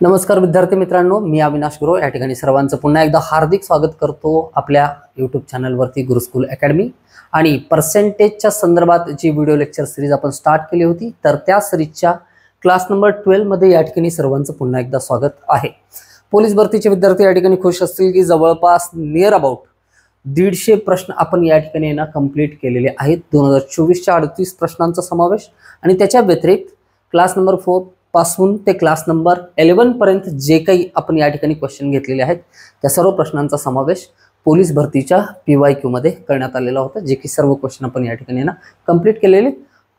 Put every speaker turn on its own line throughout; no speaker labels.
नमस्कार विद्यार्थी मित्रांनो, मी अविनाश गुरु या ठिकाणी सर्वांचं पुन्हा एकदा हार्दिक स्वागत करतो आपल्या यूट्यूब चॅनलवरती गुरुस्कूल अकॅडमी। आणि पर्सेंटेजच्या संदर्भात जी व्हिडिओ लेक्चर सिरीज आपण स्टार्ट केली होती, तर त्या सिरीजच्या क्लास नंबर 12 मध्ये या ठिकाणी सर्वांचं पुन्हा एकदा स्वागत आहे। पोलीस भरतीचे विद्यार्थी या ठिकाणी खुश असतील की जवळपास नियर अबाउट 150 प्रश्न आपण या ठिकाणी कंप्लीट केलेले आहेत। 2024 च्या 38 प्रश्नांचा समावेश आणि त्याच्या व्यतिरिक्त क्लास नंबर 4 पासून ते क्लास नंबर 11 पर्यंत जे काही आपण या ठिकाणी क्वेश्चन घेतलेले आहेत त्या सर्व प्रश्नांचा समावेश पोलीस भरतीच्या PYQ मध्ये करण्यात आलेला होता, जे की सर्व क्वेश्चन आपण या ठिकाणी कंप्लीट केलेले।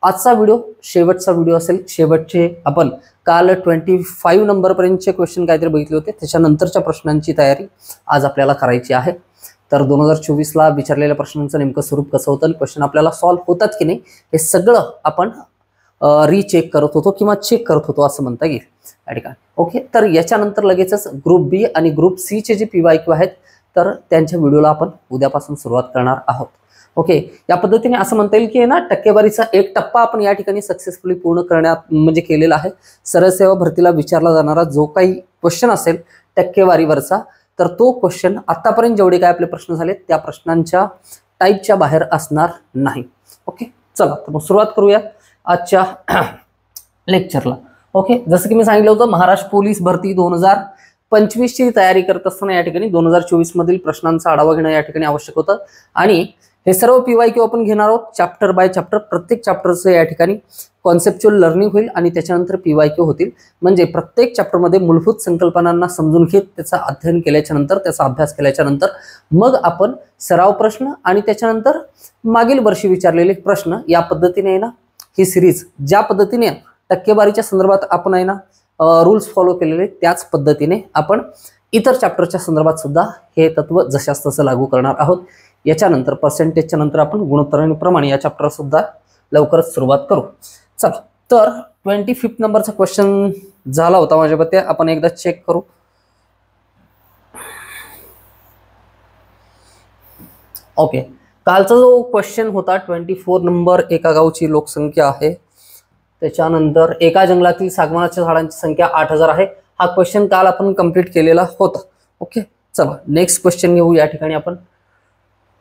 आजचा व्हिडिओ शेवटचा व्हिडिओ असेल। शेवटचे आपण काल 25 नंबर पर्यंतचे क्वेश्चन काहीतरी बघितले होते, त्याच्यानंतरच्या प्रश्नांची तयारी आज आपल्याला करायची आहे। तर 2024 ला विचारलेल्या प्रश्नांचं नेमकं स्वरूप कसं होतं आणि क्वेश्चन आपल्याला सॉल्व्ह होतात की नाही हे सगळं आपण रीचेक करत होतो किंवा चेक करत होतो असं म्हणता येईल या ठिकाणी। ओके, तर याच्यानंतर लगेचच ग्रुप बी आणि ग्रुप सी चे जे PYQ आहेत तर त्यांच्या व्हिडिओला आपण उद्यापासून सुरुवात करणार आहोत। ओके, या पद्धतीने असं म्हणता येईल की टक्केवारीचा एक टप्पा आपण या ठिकाणी सक्सेसफुली पूर्ण करण्यात म्हणजे केलेला आहे। सरळ सेवा भरतीला विचारला जाणारा जो काही क्वेश्चन असेल टक्केवारीवरचा, तर तो क्वेश्चन आतापर्यंत जेवढे काय आपले प्रश्न झाले त्या प्रश्नांच्या टाईपच्या बाहेर असणार नाही। ओके, चला तर मग सुरुवात करूया आजच्या लेक्चरला। ओके, जसं की मी सांगितलं होतं महाराष्ट्र पोलीस भरती 2025 ची तयारी करत असताना या ठिकाणी 2024 मधील प्रश्नांचा आढावा घेणं या ठिकाणी आवश्यक होतं आणि हे सर्व PYQ आपण घेणार आहोत चॅप्टर बाय चॅप्टर। प्रत्येक चॅप्टरचं या ठिकाणी कॉन्सेप्च्युअल लर्निंग होईल आणि त्याच्यानंतर PYQ होतील, म्हणजे प्रत्येक चॅप्टरमध्ये मूलभूत संकल्पनांना समजून घेत त्याचा अध्ययन केल्याच्या नंतर त्याचा अभ्यास केल्याच्या नंतर मग आपण सराव प्रश्न आणि त्याच्यानंतर मागील वर्षी विचारलेले प्रश्न या पद्धतीने ही सिरीज ज्या पद्धतीने टक्केवारीच्या संदर्भात आपण रूल्स फॉलो केलेले त्याच पद्धतीने आपण इतर चॅप्टरच्या संदर्भात सुद्धा हे तत्व जशास तसं लागू करणार आहोत। याच्यानंतर पर्सेंटेजच्या नंतर आपण गुणोत्तर आणि प्रमाण या चॅप्टर सुद्धा लवकरच सुरुवात करू। चला तर 25 नंबरचा क्वेश्चन झाला होता माझ्या मते, आपण एकदा चेक करू। ओके, कालचा जो क्वेश्चन होता 24 नंबर, एका गावची लोकसंख्या आहे, त्याच्यानंतर एका जंगलातील सागवानाच्या झाडांची संख्या 8000 आहे। हा क्वेश्चन काल आपण कंप्लीट केलेला होता। ओके, चला नेक्स्ट क्वेश्चन घेऊ या ठिकाणी आपण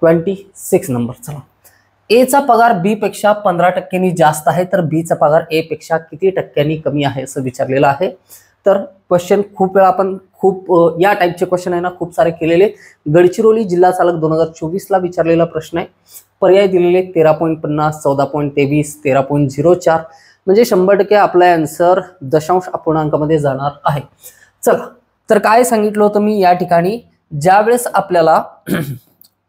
26 नंबर। चला, ए चा पगार बी पेक्षा 15% जास्त आहे तर बी चा पगार ए पेक्षा किती टक्क्यांनी कमी आहे असं विचारलेलं आहे। तर क्वेश्चन खूप वेळा आपण या टाईपचे क्वेश्चन खूप सारे केलेले। गडचिरोली जिल्हा चालक 2024 ला विचारलेला प्रश्न आहे। पर्याय दिलेले 13.50, 14.23, 13.04, म्हणजे 100% आपला आन्सर दशांश अपूर्णांकामध्ये जाणार आहे। चला तर काय सांगितलं होतं मी या ठिकाणी, ज्यावेळेस आपल्याला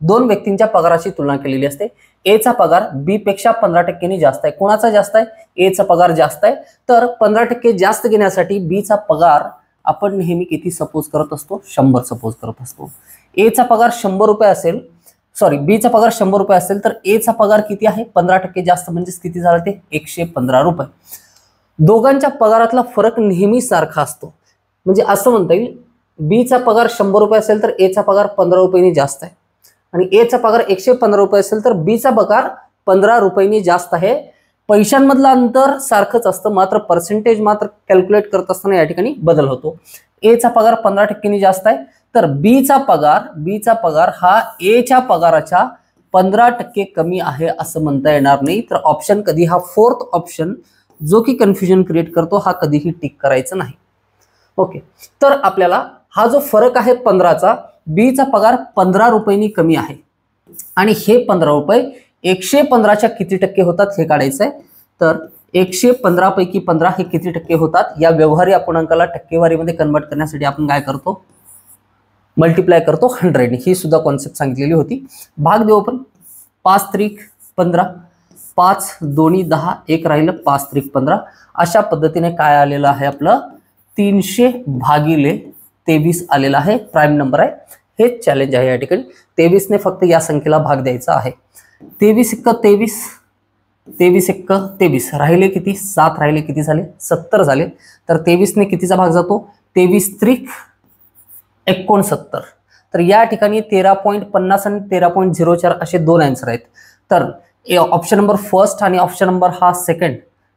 दोन व्यक्तींच्या पगाराची तुलना केलेली असते, ए चा पगार बी पेक्षा 15%नी जास्त आहे। कोणाचा जास्त आहे? ए चा पगार जास्त आहे, तर 15% जास्त घेण्यासाठी बी चा पगार आपण नेहमी किती सपोज करत असतो? 100 सपोज करत असतो। ए चा पगार 100 रुपये असेल, सॉरी बी चा पगार 100 रुपये असेल तर ए चा पगार किती आहे? 15% जास्त, म्हणजे किती झालं ते? 115 रुपये। दोघांच्या पगारातला फरक नेहमी सारखा असतो, म्हणजे असं म्हणता येईल बी चा पगार 100 रुपये असेल तर ए चा पगार 15 रुपयांनी जास्त आहे आणि ए चा पगार 115 रुपये असेल तर बी चा पगार 15 रुपयांनी जास्त आहे। पैशांमधलं अंतर सारखंच असतं, मात्र पर्सेंटेज मात्र कॅल्क्युलेट करत असताना या ठिकाणी बदल होतो। ए चा पगार 15%नी जास्त आहे तर बी चा पगार हा ए च्या पगाराच्या 15% कमी आहे असं म्हणता येणार नाही। तर ऑप्शन कधी हा फोर्थ ऑप्शन जो की कन्फ्युजन क्रिएट करतो हा कधीही टिक करायचं नाही। ओके, तर आपल्याला हा जो फरक आहे 15चा, बी चा पगार 15 रुपयांनी कमी आहे आणि हे 15 रुपये 115च्या किती टक्के होतात हे काढायचं आहे। तर 115 पैकी 15 हे किती टक्के होतात? या व्यवहारी अपूर्णांकाला टक्केवारीमध्ये कन्वर्ट करण्यासाठी आपण काय करतो? मल्टिप्लाय करतो 100 ने। ही सुद्धा कॉन्सेप्ट सांगितलेली होती। भाग देऊ आपण, 5 त्रिक 15, 5 दोन्ही 10, एक राहिलं 5 त्रिक 15। अशा पद्धतीने काय आलेलं आहे आपलं? 300 भागिले 23 आलेला आहे। प्राईम नंबर आहे, हे चॅलेंज आहे या ठिकाणी। 23 ने फक्त या संख्येला भाग द्यायचा आहे। 23 एक्क 23, 23 एक्क 23, राहिले किती? 7 राहिले, किती झाले? 70 झाले। तर 23 ने कितीचा भाग जातो? 23 त्रिक 69। तर या ठिकाणी 13.50 आणि 13.04 असे दोन आन्सर आहेत। तर ऑप्शन नंबर फर्स्ट आणि ऑप्शन नंबर हा सेकंड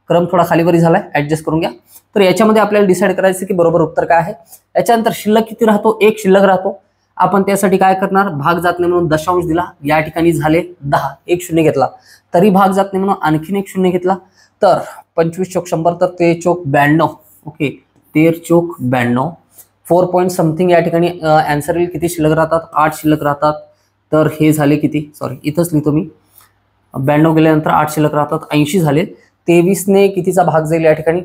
क्रम थोडा खालीवरी झालाय, ऍडजस्ट करून घ्या. तर याच्यामध्ये आपल्याला डिसाईड करायचं की बरोबर उत्तर काय आहे. याच्यानंतर शिल्लक किती राहतो, 1 शिल्लक राहतो. आपण त्यासाठी काय करणार, भाग जात नाही म्हणून दशांश दिला. या ठिकाणी झाले 10, 1 शून्य घेतला, तरी भाग जात नाही म्हणून आणखीन 1 शून्य घेतला. तर 25 चौक 100, तर 13 चौक 92. ओके, 13 चौक 92. 4 पॉईंट समथिंग या ठिकाणी आन्सर येईल. किती शिल्लक राहतात, 8 शिल्लक राहतात. तर हे झाले किती, सॉरी इथंच लिहितो मी, 92 गेल्यानंतर 8 शिल्लक राहतात, 80 झाले. 23 ने कितीचा भाग जाईल या ठिकाणी,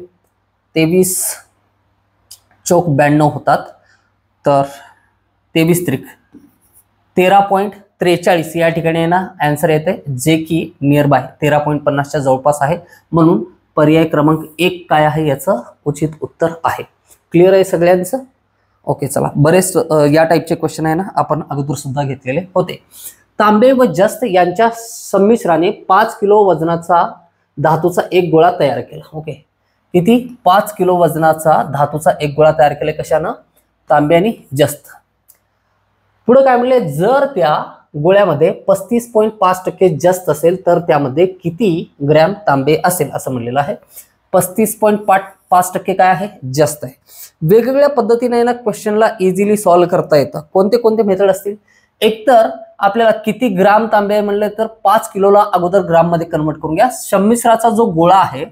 23 चौक 92 होतात. तर 23 त्रिक 13.43 या ठिकाणी आहे ना आन्सर येते, जे की नियर बाय 13.50च्या जवळपास आहे. म्हणून पर्याय क्रमांक 1 काय आहे याचं उचित उत्तर आहे. क्लिअर आहे सगळ्यांचं. ओके, चला बरेच या टाईपचे क्वेश्चन आहे ना आपण अगोदर सुद्धा घेतलेले होते. तांबे व जस्त यांच्या संमिश्राने 5 किलो वजनाचा धातूचा एक गोळा तयार केला. ओके, किती, 5 किलो वजनाचा धातूचा एक गोळा तयार केला. कशानं, तांबे आणि जस्त. पुढे काय म्हणले, जर त्या गोळ्यामध्ये 35.5% जस्त असेल तर त्यामध्ये किती ग्रॅम तांबे असेल असं म्हणलेलं आहे. 35.5% काय आहे, जस्त आहे. वेगवेगळ्या पद्धतीने ना क्वेश्चनला इझिली सॉल्व्ह करता येतं. कोणते कोणते मेथड असतील, एकतर आपल्याला किती ग्राम तांबे आहे म्हणले तर 5 किलोला अगोदर ग्राम मध्ये कन्वर्ट करून घ्या. संमिश्राचा जो गोळा आहे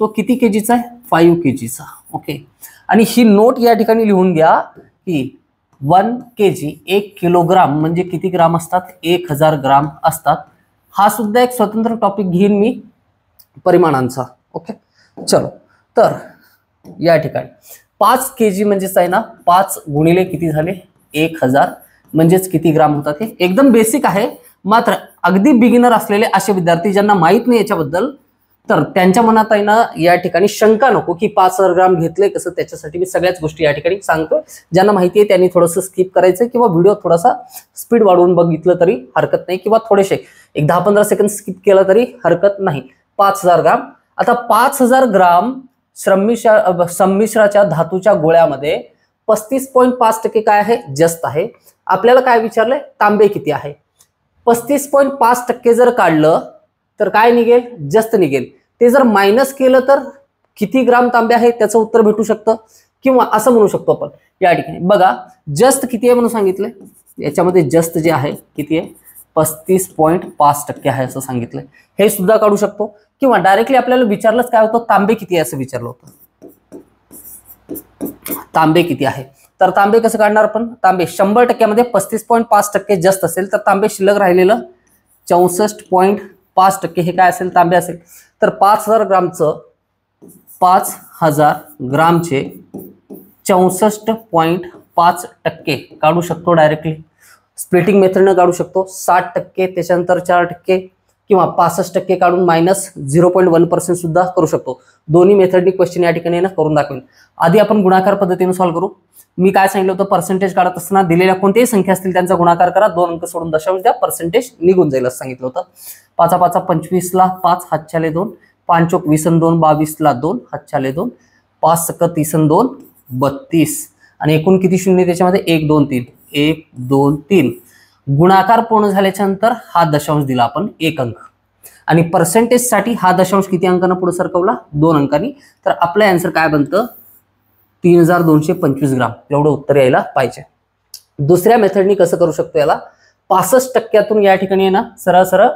तो किती केजीचा आहे, 5 केजीचा. ओके, आणि ही नोट या ठिकाणी लिहून घ्या की 1 kg 1 किलोग्राम म्हणजे किती ग्राम असतात, 1000 ग्राम असतात. हा सुद्धा एक स्वतंत्र टॉपिक घेईन मी परिमाणांचा. ओके, चलो. तर या ठिकाणी 5 kg म्हणजेच आहे ना 5 गुणिले किती झाले, 1000 म्हणजेच किती ग्राम होतात. हे एकदम बेसिक आहे. मात्र अगदी बिगिनर असलेले असे विद्यार्थी ज्यांना माहित नाही याच्याबद्दल, तर त्यांच्या मनात आहे ना या ठिकाणी शंका नको की 5000 ग्राम घेतले कसं. त्याच्यासाठी मी सगळ्याच गोष्टी या ठिकाणी सांगतो. ज्यांना माहिती आहे त्यांनी थोडंसं स्किप करायचं किंवा व्हिडिओ थोडासा स्पीड वाढवून बघितलं तरी हरकत नाही, किंवा थोडेसे एक 10-15 सेकंद स्किप केला तरी हरकत नाही. 5000 ग्राम. आता 5000 ग्राम संमिश्राच्या धातूच्या गोळ्यामध्ये 35.5% काय आहे, जस्त आहे. आपल्याला काय विचारलंय, तांबे किती आहे. 35.5% जर काढलं तर काय निघेल, जस्त निघेल. ते जर मायनस केलं तर किती ग्राम तांबे आहे त्याचं उत्तर भेटू शकतं. किंवा असं म्हणू शकतो आपण या ठिकाणी बघा, जस्त किती आहे म्हणून सांगितलंय. याच्यामध्ये जस्त जे आहे किती आहे, 35.5% आहे असं सांगितलंय. हे सुद्धा काढू शकतो. किंवा डायरेक्टली आपल्याला विचारलंच काय होतं, तांबे किती आहे असं विचारलं होतं. तांबे किती आहे, तर तांबे कसं काढणार आपण, तांबे 100% 35.5% जास्त असेल तर तांबे शिल्लक राहिलेलं 64.5% हे काय असेल, तांबे असेल. तर 5000 ग्रामचं 5000 ग्रामचे 64.5% काढू शकतो डायरेक्टली. स्प्लिटिंग मेथडनं काढू शकतो. 60% त्याच्यानंतर 4% किंवा 65% काढून मायनस 0.1% सुद्धा करू शकतो. दोन्ही मेथडनी क्वेश्चन या ठिकाणी ना करून दाखवेल. आधी आपण गुणाकार पद्धतीने सॉल्व्ह करू. मी काय सांगितलं होतं, पर्सेंटेज काढत असताना दिलेल्या कोणत्याही संख्या असतील त्यांचा गुणाकार करा, 2 अंक सोडून दशांश द्या, पर्सेंटेज निघून जाईल असं सांगितलं होतं. 5 5 25 ला 5 हातच्याले 2, 5 चौक 20 आणि 2 22 ला 2 हातच्याले 2, 5 सक 30 आणि 2 32 आणि एकूण किती शून्य त्याच्यामध्ये 1 2 3 1 2 3. गुणाकार पूर्ण झाल्याच्या नंतर हा दशांश दिला आपण 1 अंक आणि पर्सेंटेज साठी हा दशांश किती अंकांना पुढे सरकवला, 2 अंकांनी. तर आपलं आन्सर काय बनतं, 3225 ग्राम एवढं उत्तर यायला पाहिजे. दुसऱ्या मेथडनी कसं करू शकतो याला, 65% या ठिकाणी आहे ना सरळ सरळ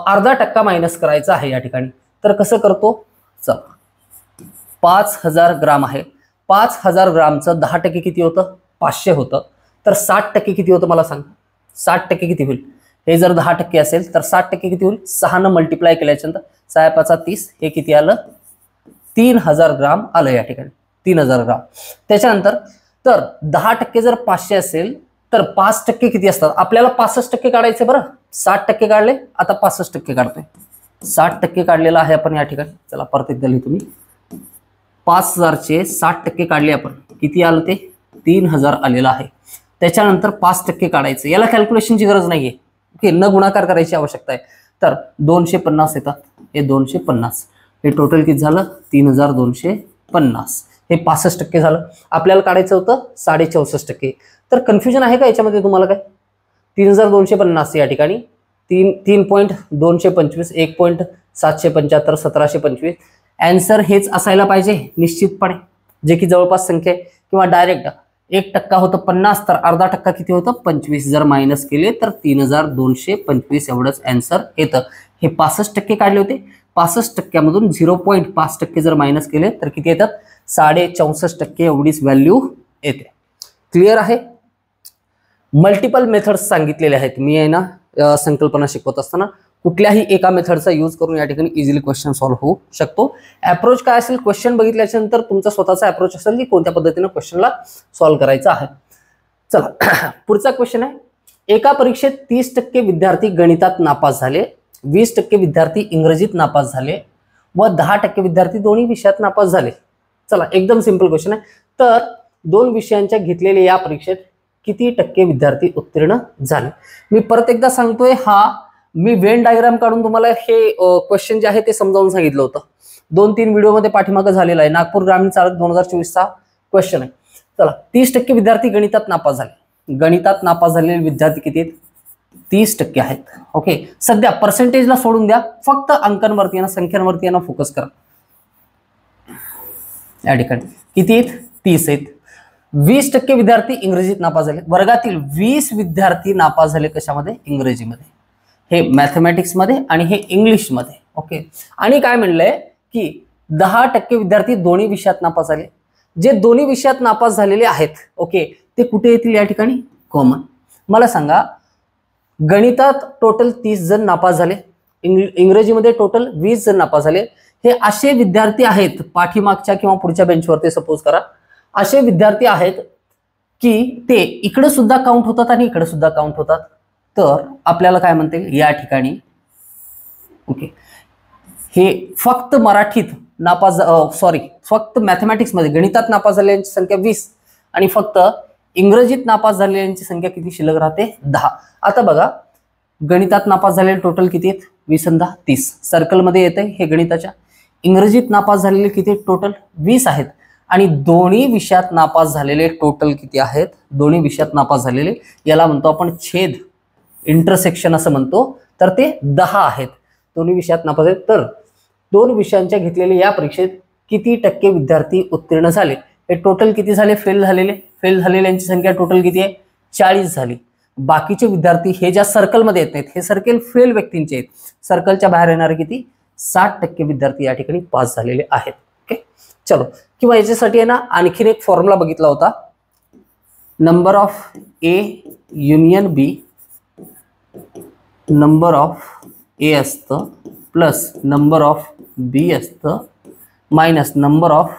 अर्धा टक्का मायनस करायचा आहे या ठिकाणी. तर कसं करतो, चल 5000 ग्राम आहे, 5000 ग्रामचं 10% किती होतं, 500 होतं. तर 60% किती होतं मला सांग, 60% किती होईल. हे जर 10% असेल तर 60% किती होईल, 6 ने मल्टिप्लाय केल्याच्यानंतर 6 5 30 हे किती आलं, 3000 ग्राम आलं या ठिकाणी, 3000 ग्राम. त्याच्यानंतर तर 10% जर 500 असेल तर 5% किती असतात, आपल्याला 65% काढायचे. बरं 60% काढले, आता 65% काढतोय. 60% काढलेला आहे आपण या ठिकाणी. चला परत एकदा लिहितो मी. 5000 चे 60% काढले आपण, किती आलं ते 3000 आलेलं आहे. त्याच्यानंतर 5% काढायचं, याला कॅल्क्युलेशनची गरज नाहीये. ओके, न गुणाकार करायची आवश्यकता आहे. तर 250 येतात, हे 250, हे टोटल किती झालं 3250. हे 65% झालं. आपल्याला काढायचं होतं 64.5%. तर कन्फ्युजन आहे का याच्यामध्ये तुम्हाला काय, 3250 या ठिकाणी 3.225 1 775, 1725. आन्सर हेच असायला पाहिजे निश्चितपणे, जे की जवळपास संख्या आहे. किंवा डायरेक्ट 1% होतं 50, तर अर्धा टक्का किती होतं 25. जर मायनस केले तर 3225 एवढंच आन्सर येतं. हे 65% काढले होते. 65%मधून 0.5% जर मायनस केले तर किती येतात 64.5% एवढीच व्हॅल्यू येते. क्लिअर आहे. मल्टिपल मेथड्स सांगितलेले आहेत. मी आहे ना संकल्पना शिकवत असताना कुठल्याही एका मेथडचा यूज करून या ठिकाणी इझिली क्वेश्चन सॉल्व्ह होऊ शकतो. अप्रोच काय असेल, क्वेश्चन बघितल्याच्या नंतर तुमचा स्वतःचा अप्रोच असेल की कोणत्या पद्धतीने क्वेश्चनला सॉल्व्ह करायचा आहे. चला पुढचा क्वेश्चन आहे. एका परीक्षेत 30% विद्यार्थी गणितात नापास झाले, 20% विद्यार्थी इंग्रजीत नापास झाले व 10% विद्यार्थी दोन्ही विषयात नापास झाले. चला एकदम सिंपल क्वेश्चन आहे. तर 2 विषयांच्या घेतलेल्या या परीक्षेत किती टक्के विद्यार्थी उत्तीर्ण झाले. मी परत एकदा सांगतोय, मी वेन डायग्राम काढून तुम्हाला हे क्वेश्चन जे आहे ते समजावून सांगितलं होतं. 2-3 व्हिडिओमध्ये पाठीमागं झालेला आहे. नागपूर ग्रामीण चालक 2024चा क्वेश्चन आहे. चला 30% विद्यार्थी गणितात नापास झाले. गणितात नापास झालेले विद्यार्थी किती आहेत 30% आहेत. ओके, सध्या पर्सेंटेजला सोडून द्या, फक्त अंकांवरती ना संख्यांवरती ना फोकस करा. या ठिकाणी किती आहेत 30 आहेत. 20% विद्यार्थी इंग्रजीत नापास झाले. वर्गातील 20 विद्यार्थी नापास झाले कशामध्ये इंग्रजीमध्ये, हे मॅथमॅटिक्स मध्ये आणि हे इंग्लिश मध्ये. ओके, आणि काय म्हणलंय की 10% विद्यार्थी दोन्ही विषयात नापास झाले. जे दोन्ही विषयात नापास झालेले आहेत ओके ते कुठे येतील या ठिकाणी कॉमन. मला सांगा गणितात टोटल 30 जण नापास झाले, इंग्रजीमध्ये टोटल 20 जण नापास झाले. हे असे विद्यार्थी आहेत पाठीमागच्या किंवा पुढच्या बेंचवरती सपोज करा, असे विद्यार्थी आहेत की ते इकडे सुद्धा काउंट होतात आणि इकडे सुद्धा काउंट होतात. तर आपल्याला काय म्हणता येईल या ठिकाणी ओके, हे फक्त मराठीत नापास फक्त मॅथमॅटिक्स मध्ये गणितात नापास झालेल्यांची संख्या 20 आणि फक्त इंग्रजीत नापास झालेल्यांची संख्या किती शिल्लक राहते 10. आता बघा गणितात नापास झालेले टोटल किती आहेत 20 आणि 10 30 सर्कल मध्ये येते हे गणिताच्या. इंग्रजीत नापास झालेले किती टोटल 20 आहेत आणि दोन्ही विषयात नापास झालेले टोटल किती आहेत, दोन्ही विषयात नापास झालेले याला म्हणतो आपण छेद इंटरसेक्शन असं म्हणतो. तर ते 10 आहेत दोन्ही विषयात नापास आहेत. तर 2 विषयांच्या घेतलेल्या या परीक्षेत किती टक्के विद्यार्थी उत्तीर्ण झाले, हे टोटल किती झाले फेल झालेल्यांची संख्या टोटल किती आहे 40 झाली. बाकीचे विद्यार्थी हे ज्या सर्कलमध्ये येत नाहीत हे सर्कल फेल व्यक्तींचे आहेत. सर्कलच्या बाहेर येणारे किती 60% विद्यार्थी या ठिकाणी पास झालेले आहेत. ओके चलो, किंवा याच्यासाठी आहे ना आणखीन एक फॉर्म्युला बघितला होता, number of A union B, number of A असतं प्लस नंबर ऑफ बी असतं minus number of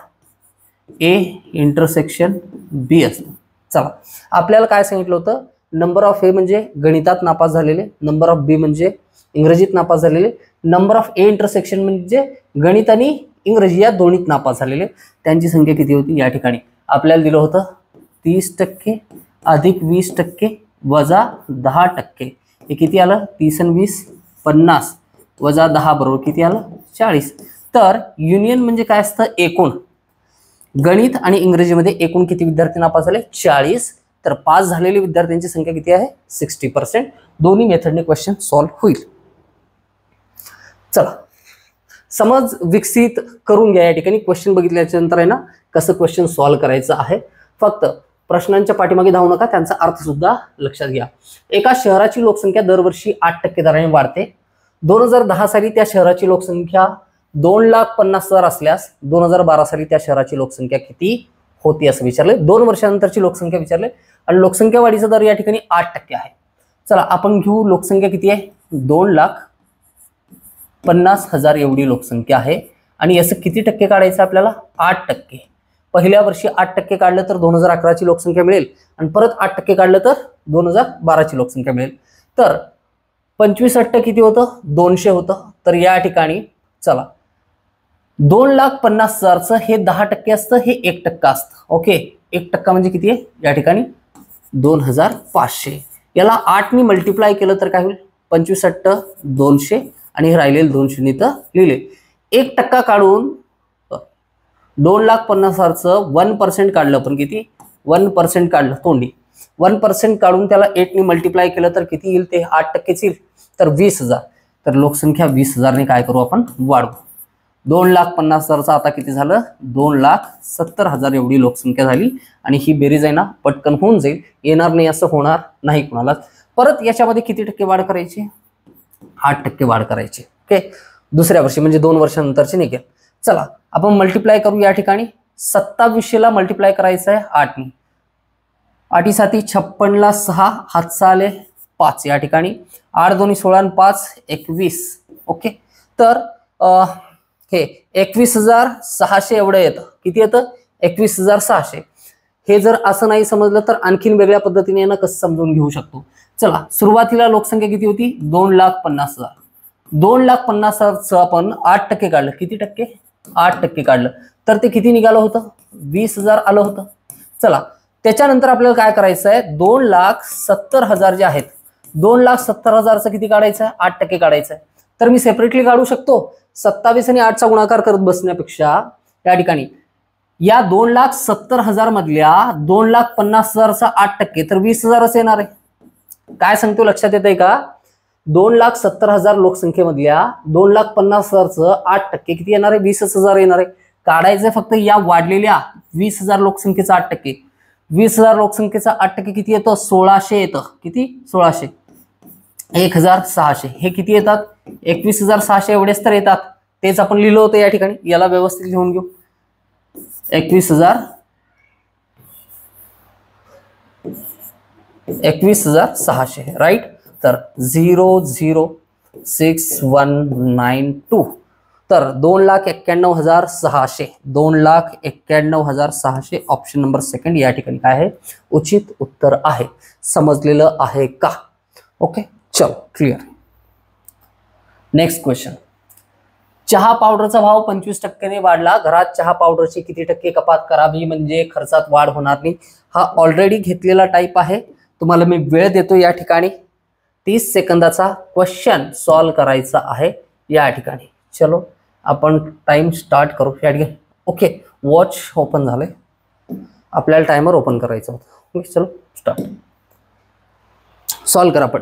A intersection B असतं. चला आपल्याला काय सांगितलं होतं, नंबर ऑफ ए म्हणजे गणितात नापास झालेले, नंबर ऑफ बी म्हणजे इंग्रजीत नापास झालेले, नंबर ऑफ ए इंटरसेक्शन म्हणजे गणित आणि इंग्रजी या दोन्हीत नापास झालेले, त्यांची संख्या किती होती या ठिकाणी आपल्याला दिलं होतं 30% अधिक 20% वजा 10%. हे किती आलं 30 आणि 20 50 वजा 10 बरोबर किती आलं 40. तर युनियन म्हणजे काय असतं एकूण, गणित आणि इंग्रजीमध्ये एकूण किती विद्यार्थी नापास झाले 40. तर पास झालेल्या विद्यार्थ्यांची संख्या किती आहे 60%. दोन्ही मेथडने क्वेश्चन सॉल्व्ह होईल. चला समज विकसित करून घ्या. या ठिकाणी क्वेश्चन बघितल्याच्या नंतर आहे ना कसं क्वेश्चन सॉल्व्ह करायचं आहे. फक्त प्रश्नांच्या पाठीमागे धावू नका, त्यांचा अर्थ सुद्धा लक्षात घ्या. एका शहराची लोकसंख्या दरवर्षी 8% दराने वाढते. 2010 साली त्या शहराची लोकसंख्या 2,50,000 असल्यास 2012 साली त्या शहराची लोकसंख्या किती होती असं विचारले. 2 वर्षानंतरची लोकसंख्या विचारले आणि लोकसंख्या वाढीचा दर या ठिकाणी 8% आहे. चला आपण घेऊ लोकसंख्या किती आहे 2,50,000 एवढी लोकसंख्या आहे आणि याचं किती टक्के काढायचं आपल्याला 8%. पहिल्या वर्षी 8% काढलं तर 2011ची लोकसंख्या मिळेल आणि परत 8% काढलं तर 2012ची लोकसंख्या मिळेल. तर 25 किती होतं 200 होतं. तर या ठिकाणी चला 2,50,000चं हे 10% असतं, हे 1% असतं. ओके 1% म्हणजे किती आहे या ठिकाणी 2,500. याला 8 ने मल्टिप्लाय केलं तर काय होईल 25 200 आणि हे राहिलेले 200 तर लिहिले. 1% काढून 2,50,000चं 1% काढलं, पण किती 1% काढलं तोंडी 1% काढून त्याला 8 ने मल्टिप्लाय केलं तर किती येईल ते 8%च येईल. तर 20,000. तर लोकसंख्या 20,000ने काय करू आपण वाढवू. 2,50,000चा आता किती झालं 2,70,000 एवढी लोकसंख्या झाली. आणि ही बेरीज आहे ना पटकन होऊन जाईल, येणार नाही असं होणार नाही कुणाला. परत याच्यामध्ये किती टक्के वाढ करायची 8% वाढ करायची. ओके, दुसऱ्या वर्षी म्हणजे 2 वर्षानंतरची निघेल. चला आपण मल्टिप्लाय करू. या ठिकाणी 2700ला मल्टिप्लाय करायचं आहे 8ने. 8 साती 56 ला 6 हातचा आले 5. या ठिकाणी 8 2 16 आणि 5 21. ओके, तर हे 21,600 एवढं येतं. किती येतं 21,600. हे जर असं नाही समजलं तर आणखीन वेगळ्या पद्धतीने ना कसं समजून घेऊ शकतो. चला सुरुवातीला लोकसंख्या किती होती 2,50,000. 2,50,000चं आपण 8% काढलं. किती टक्के 8% काढलं तर ते किती निघालं होतं 20,000 आलं होतं. चला त्याच्यानंतर आपल्याला काय करायचं आहे 2,70,000 जे आहेत 2,70,000चं किती काढायचं आहे 8% काढायचं आहे. तर मी सेपरेटली काढू शकतो. 27 आणि 8चा गुणाकार करत बसण्यापेक्षा या ठिकाणी या 2,70,000 मधल्या 2,50,000चा 8% तर 20,000च येणार आहे. काय सांगतो लक्षात येत आहे का 2,70,000 लोकसंख्येमधल्या 2,50,000चं 8% किती येणार आहे 20,000 येणार आहे. काढायचं फक्त या वाढलेल्या 20,000 लोकसंख्येचा 8%. 20,000 लोकसंख्येचा 8% किती येतं 1,600 येतं. किती 1,600. 1,600 हे किती येतात 21,600 एवढेच तर येतात. तेच आपण लिहिलं होतं या ठिकाणी. याला व्यवस्थित लिहून घेऊ. 21,600 राईट. तर 0,06192. तर 2,91,600 2,91,600 ऑप्शन नंबर सेकंड या ठिकाणी काय आहे उचित उत्तर आहे. समजलेलं आहे का. ओके चलो क्लिअर. Next question. चहा पावडरचा भाव 25%ने वाढला. घरात चहा पावडरची किती टक्के कपात करावी म्हणजे खर्चात वाढ होणार नाही. हा ऑलरेडी घेतलेला टाईप आहे. तुम्हाला मी वेळ देतो या ठिकाणी 30 सेकंदाचा क्वेश्चन सॉल्व करायचा आहे या ठिकाणी. चलो आपण टाइम स्टार्ट करू या ठिकाणी. ओके वॉच ओपन झालंय. आपल्याला टायमर ओपन करायचा होता. ओके चलो स्टार्ट. सॉल्व करा पण.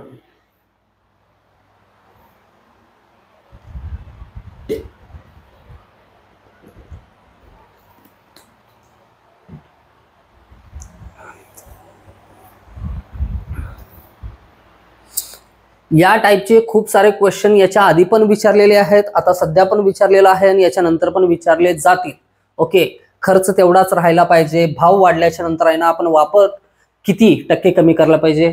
या टाइपचे खूप सारे क्वेश्चन याच्या आधी पण विचारलेले आहेत, आता सध्या पण विचारलेला आहे आणि याच्या नंतर पण विचारले जातील. ओके खर्च तेवढाच राहायला पाहिजे. भाव वाढल्याच्या नंतर आहे ना आपण वापर किती टक्के कमी करायला पाहिजे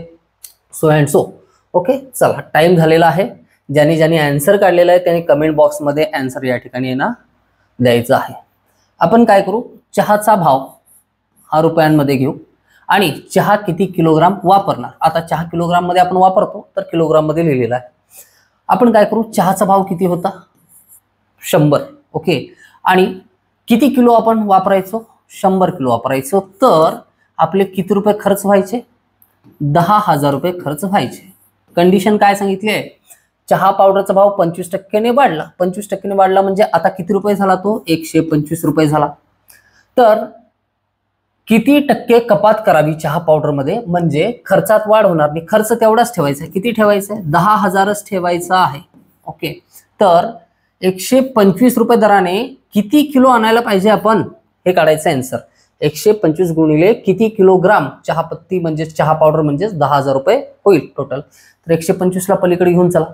सो अँड सो. ओके चला टाइम झालेला आहे. ज्यांनी ज्यांनी आन्सर काढलेला आहे त्यांनी कमेंट बॉक्समध्ये आन्सर या ठिकाणी ना द्यायचं आहे. आपण काय करू चहाचा भाव हा रुपयांमध्ये घेऊ आणि चहा किती किलोग्राम वापरणार. आता चहा किलोग्राम मध्ये आपण वापरतो तर किलोग्राम मध्ये लिहिलेला आहे. आपण काय करू चहाचा भाव किती होता 100. ओके आणि किती किलो आपण वापरायचो 100 किलो वापरायचो तर आपले किती रुपये खर्च व्हायचे 10,000 रुपये खर्च व्हायचे. कंडिशन काय सांगितली आहे चहा पावडरचा भाव 25%ने वाढला. 25%ने वाढला म्हणजे आता किती रुपये झाला तो 125 रुपये झाला. तर किती टक्के कपात करावी चहा पावडर मध्ये म्हणजे खर्चात वाढ होणार नाही. खर्च तेवढाच ठेवायचा आहे. किती ठेवायचं आहे 10,000च ठेवायचा आहे. ओके तर 125 रुपये दराने किती किलो आणायला पाहिजे आपण हे काढायचं आन्सर. 125 गुणिले किती किलोग्राम चहापत्ती म्हणजे चहा पावडर म्हणजे 10,000 रुपये होईल टोटल. तर 125 ला पलीकडे घेऊन चला.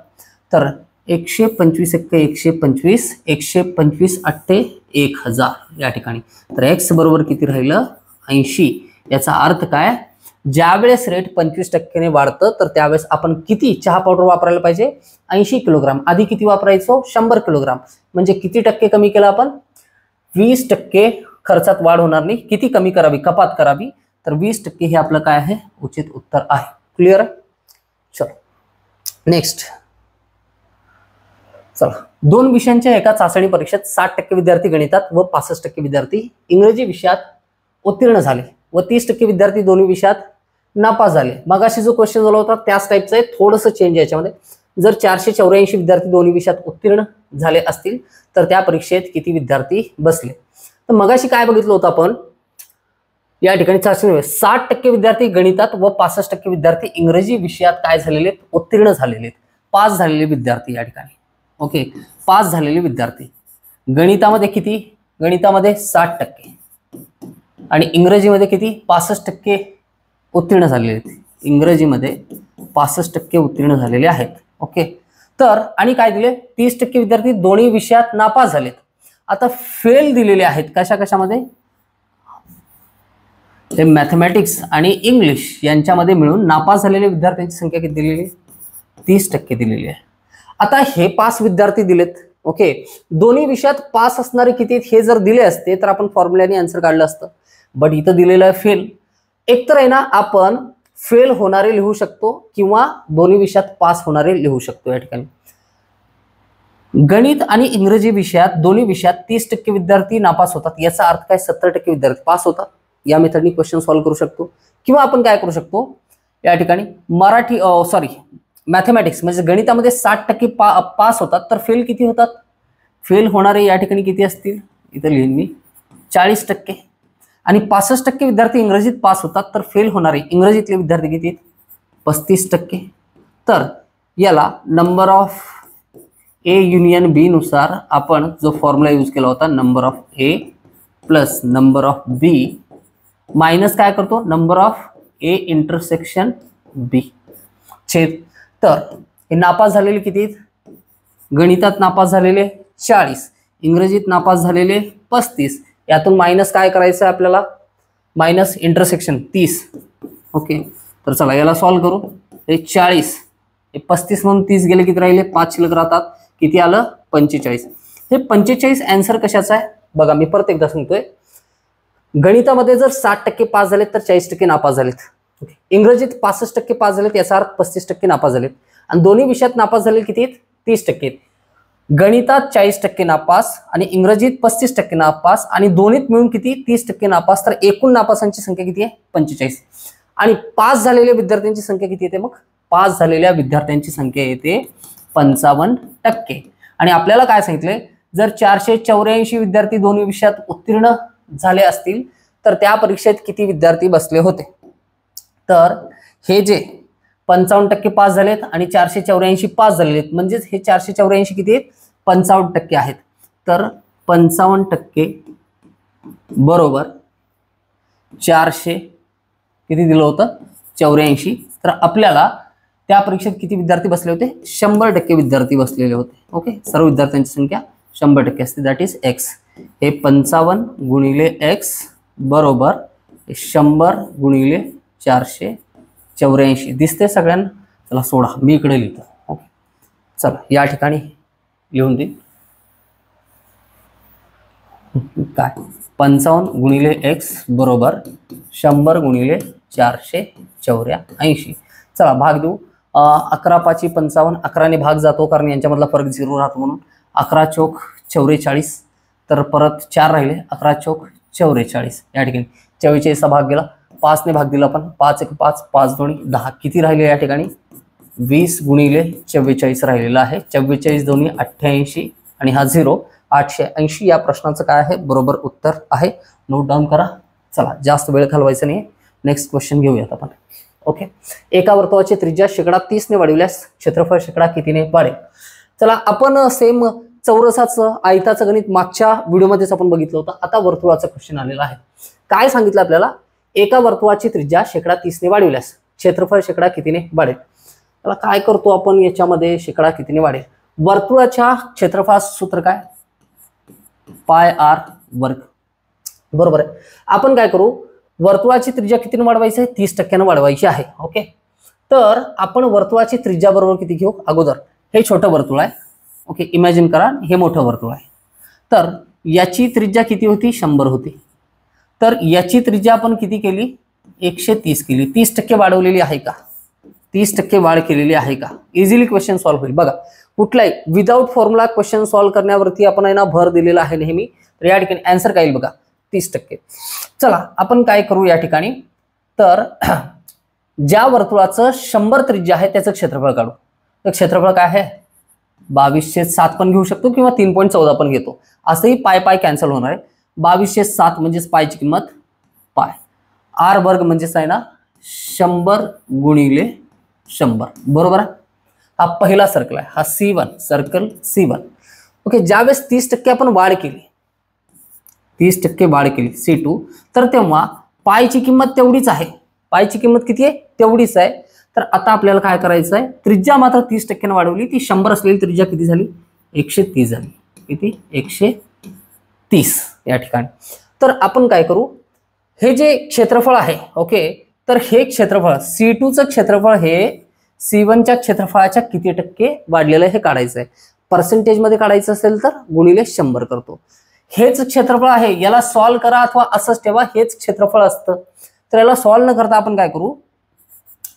तर 125 एक्के 125 125 अट्टे 1,000 या ठिकाणी. तर एक्स बरोबर किती राहिलं 80. याचा अर्थ काय ज्यावेळेस रेट 25%ने वाढतं तर त्यावेळेस आपण किती चहा पावडर वापरायला पाहिजे 80 किलोग्राम. आधी किती वापरायचो 100 किलोग्राम. म्हणजे किती टक्के कमी केलं आपण 20% खर्चात वाढ होणार नाही. किती कमी करावी कपात करावी तर 20% हे आपलं काय आहे उचित उत्तर आहे. क्लिअर आहे. चलो नेक्स्ट. चला 2 विषयांच्या एका चाचणी परीक्षेत 60% विद्यार्थी गणितात व 65% विद्यार्थी इंग्रजी विषयात उत्तीर्ण झाले व 30% विद्यार्थी दोन्ही विषयात नापास झाले. मगाशी जो क्वेश्चन झाला होता त्याच टाईपचा आहे. थोडंसं चेंज याच्यामध्ये. जर 484 विद्यार्थी दोन्ही विषयात उत्तीर्ण झाले असतील तर त्या परीक्षेत किती विद्यार्थी बसले. तर मगाशी काय बघितलं होतं आपण या ठिकाणी चाचणी 60% विद्यार्थी गणितात व 65% विद्यार्थी इंग्रजी विषयात काय झालेले उत्तीर्ण झालेले. पास झालेले विद्यार्थी या ठिकाणी. ओके, पास झालेले विद्यार्थी. गणितामध्ये किती? गणितामध्ये 60% आणि इंग्रजीमध्ये किती? 65% उत्तीर्ण झालेले आहेत. इंग्रजीमध्ये 65% उत्तीर्ण झालेले आहेत. ओके, तर आणि काय दिले? 30% विद्यार्थी दोन्ही विषयात नापास झालेत. आता फेल दिलेले आहेत कशा कशामध्ये? ते मॅथमॅटिक्स आणि इंग्लिश यांच्यामध्ये मिळून नापास झालेल्या विद्यार्थ्यांची संख्या किती दिलेली आहे? 30% दिलेली आहे. आता हे पास विद्यार्थी दिलेत. ओके, दोन्ही विषयात पास असणारे किती आहेत हे जर दिले असते तर आपण फॉर्म्युल्याने आन्सर काढलं असतं. बट इथं दिलेलं आहे फेल. एकतर आहे ना, आपण फेल होणारे लिहू शकतो किंवा दोन्ही विषयात पास होणारे लिहू शकतो. या ठिकाणी गणित आणि इंग्रजी विषयात दोन्ही विषयात 30% विद्यार्थी नापास होतात. याचा अर्थ काय? 70% विद्यार्थी पास होतात. या मेथडनी क्वेश्चन सॉल्व्ह करू शकतो. किंवा आपण काय करू शकतो या ठिकाणी, मॅथमॅटिक्स म्हणजे गणितामध्ये 60% पास होतात, तर फेल किती होतात? फेल होणारे या ठिकाणी किती असतील? इथं लिहीन मी 40%. आणि 65% विद्यार्थी इंग्रजीत पास होतात, तर फेल होणारे इंग्रजीतले विद्यार्थी किती आहेत? 35%. तर याला number of A union b नुसार आपण जो फॉर्म्युला यूज केला होता, number of a plus number of b minus काय करतो? Number of A intersection b छेद. तर हे नापास झालेले किती आहेत? गणितात नापास झालेले 40, इंग्रजीत नापास झालेले 35. यातून मायनस काय करायचं आहे आपल्याला? Minus intersection 30. ओके, तर चला याला सॉल्व्ह करू. हे 40, हे 35 म्हणून 30 गेले, किती राहिले? 5 शिल्लक राहतात. किती आलं? 45. हे 45 आन्सर कशाचा आहे बघा. मी परत एकदा सांगतोय, गणितामध्ये जर 60% पास झालेत तर 40% नापास झालेत. इंग्रजीत 65% पास झालेत, याचा अर्थ 35% नापास झालेत. आणि दोन्ही विषयात नापास झाले किती आहेत? 30%. गणितात 40% नापास आणि इंग्रजीत 35% नापास आणि दोन्हीत मिळून किती? 30% नापास. तर एकूण नापासांची संख्या किती आहे? 45. आणि पास झालेल्या विद्यार्थ्यांची संख्या किती येते? मग पास झालेल्या विद्यार्थ्यांची संख्या येते 55%. आणि आपल्याला काय सांगितलंय? जर 484 विद्यार्थी दोन्ही विषयात उत्तीर्ण झाले असतील तर त्या परीक्षेत किती विद्यार्थी बसले होते? तर हे जे 55% पास झालेत आणि 484 पास झालेले आहेत, म्हणजेच हे 484 किती आहेत? 55% आहेत. तर 55% बरोबर 400 किती दिलं होतं? 84. तर आपल्याला त्या परीक्षेत किती विद्यार्थी बसले होते? 100% विद्यार्थी बसलेले होते. ओके, सर्व विद्यार्थ्यांची संख्या 100% असते, दॅट इज एक्स. हे 55 गुणिले एक्स बरोबर 100 गुणिले 484 दिसते सगळ्यांना? चला सोडा, मी इकडे लिहितो. ओके, चला या ठिकाणी लिहून दे. काय? 55 गुणिले एक्स बरोबर 100 गुणिले 484. चला भाग देऊ. 11 5 55, 11ने भाग जातो कारण यांच्यामधला फरक 0 राहतो म्हणून. 11 चौक 44, तर परत 4 राहिले. 11 चौक 44. या ठिकाणी 44चा भाग गेला. 5ने भाग दिला आपण. 5 1 5, 5 2 10. किती राहिले या ठिकाणी? 20 गुणिले 44 राहिलेला आहे. 44 2 88 आणि हा 0 880. या प्रश्नाचं काय आहे? बरोबर उत्तर आहे. नोट डाऊन करा. चला जास्त वेळ घालवायचा नाही. नेक्स्ट क्वेश्चन घेऊयात आपण. ओके, एका वर्तुळाची त्रिज्या शेकडा 30 ने वाढविल्यास क्षेत्रफळ शेकडा कितीने वाढेल? चला आपण सेम चौरसाचं आयताचं गणित मागच्या व्हिडिओमध्येच आपण बघितलं होतं. आता वर्तुळाचा क्वेश्चन आलेला आहे. काय सांगितलं आपल्याला? एका वर्तुळाची त्रिज्या शेकडा 30 ने वाढविल्यास क्षेत्रफळ शेकडा कितीने वाढेल? त्याला काय करतो आपण याच्यामध्ये? शेकडा कितीने वाढेल? वर्तुळाच्या क्षेत्रफळाचं सूत्र काय? पाय आर वर्ग. बरोबर आहे. आपण काय करू? वर्तुळाची त्रिज्या कितीने वाढवायची आहे? 30% वाढवायची आहे. ओके, तर आपण वर्तुळाची त्रिज्या बरोबर किती घेऊ? अगोदर हे छोटं वर्तुळ आहे. ओके, इमॅजिन करा हे मोठं वर्तुळ आहे. तर याची त्रिज्या किती होती? 100 होती. तर याची त्रिज्या आपण किती केली? 130 केली. 30% वाढवलेली आहे का? 30% वाढ केलेली आहे का? इझिली क्वेश्चन सॉल्व्ह होईल. बघा, कुठलाही विदाउट फॉर्म्युला क्वेश्चन सॉल्व्ह करण्यावरती आपण आहे ना भर दिलेला आहे नेहमी. तर या ठिकाणी आन्सर काय येईल बघा? 30%. चला आपण काय करू या ठिकाणी? तर ज्या वर्तुळाचं 100 त्रिज्या आहे त्याचं क्षेत्रफळ काढू. तर क्षेत्रफळ काय आहे? 2207 पण घेऊ शकतो किंवा 3.14 पण घेतो. असंही पाय पाय कॅन्सल होणार आहे. 2207 म्हणजेच पायची किंमत पाय. आर वर्ग म्हणजेच आहे ना 100 गुणिले 100. बरोबर आहे. हा पहिला सर्कल आहे, हा C1 सर्कल C1. ओके, ज्यावेळेस 30% आपण वाढ केली, 30% वाढ केली C2, तर तेव्हा पायची किंमत तेवढीच आहे. पायची किंमत किती आहे? तेवढीच आहे. तर आता आपल्याला काय करायचं आहे, त्रिज्या मात्र 30% वाढवली, ती 100 असलेली त्रिज्या किती झाली? 130 झाली. किती? 130 या ठिकाणी. तर आपण काय करू, हे जे क्षेत्रफळ आहे, ओके, तर हे क्षेत्रफळ C2चं क्षेत्रफळ हे C1च्या क्षेत्रफळाच्या किती टक्के वाढलेलं आहे हे काढायचं आहे. पर्सेंटेज मध्ये काढायचं असेल तर गुणिले 100 करतो. हेच क्षेत्रफळ आहे, याला सॉल्व्ह करा अथवा असंच ठेवा, हेच क्षेत्रफळ असतं. तर याला सॉल्व्ह न करता आपण काय करू,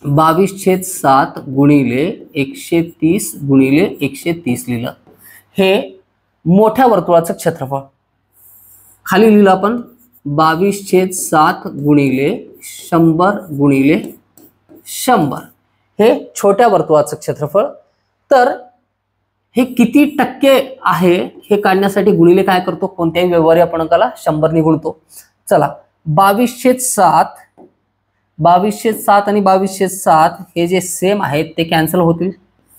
22/7 गुणिले 130 गुणिले 130 लिहिलं. हे मोठ्या वर्तुळाचं क्षेत्रफळ. खाली लिहिलं आपण 22/7 गुणिले 100 गुणिले 100. हे छोट्या वर्तुळाचं क्षेत्रफळ. तर हे किती टक्के आहे हे काढण्यासाठी गुणिले काय करतो, कोणत्याही व्यवहारी अपूर्णांकाला 100 ने गुणतो. चला, 22/7 आणि 22/7 हे जे सेम आहेत ते कॅन्सल होतील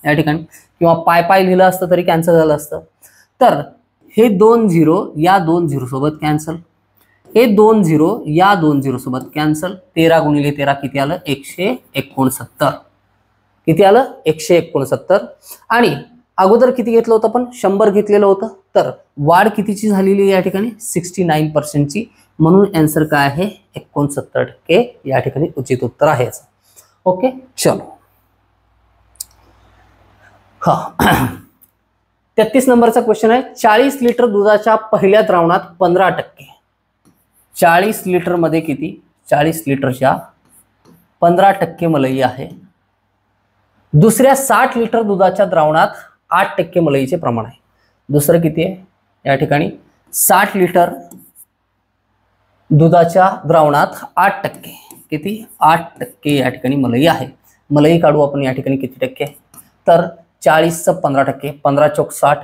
या ठिकाणी, किंवा पाय पाय लिहिलं असतं तरी कॅन्सल झालं असतं. तर हे 2 0 या 2 0 सोबत कॅन्सल, हे 2 0 या 2 0 सोबत कॅन्सल. 13 गुणिले 13 किती आलं? 169. किती आलं? 169. आणि अगोदर किती घेतलं होतं आपण? 100 घेतलेलं होतं. तर वाढ कितीची झालेली या ठिकाणी? 69%ची. म्हणून आन्सर काय आहे? 69% या ठिकाणी उचित उत्तर आहे. ओके, चलो. हा 33 नंबरचा क्वेश्चन आहे. 40 लिटर दुधाच्या पहिल्या द्रावणात 15%. 40 लिटर मध्ये किती? 40 लिटरच्या 15% मलई आहे. दुसऱ्या 60 लिटर दुधाच्या द्रावणात 8% मलईचे प्रमाण आहे. दुसरं किती आहे या ठिकाणी? 60 लिटर दुधाच्या द्रावणात 8%. किती? 8% या ठिकाणी मलई आहे. मलई काढू आपण या ठिकाणी किती टक्के? तर 40चं 15%, 15 चौक 60.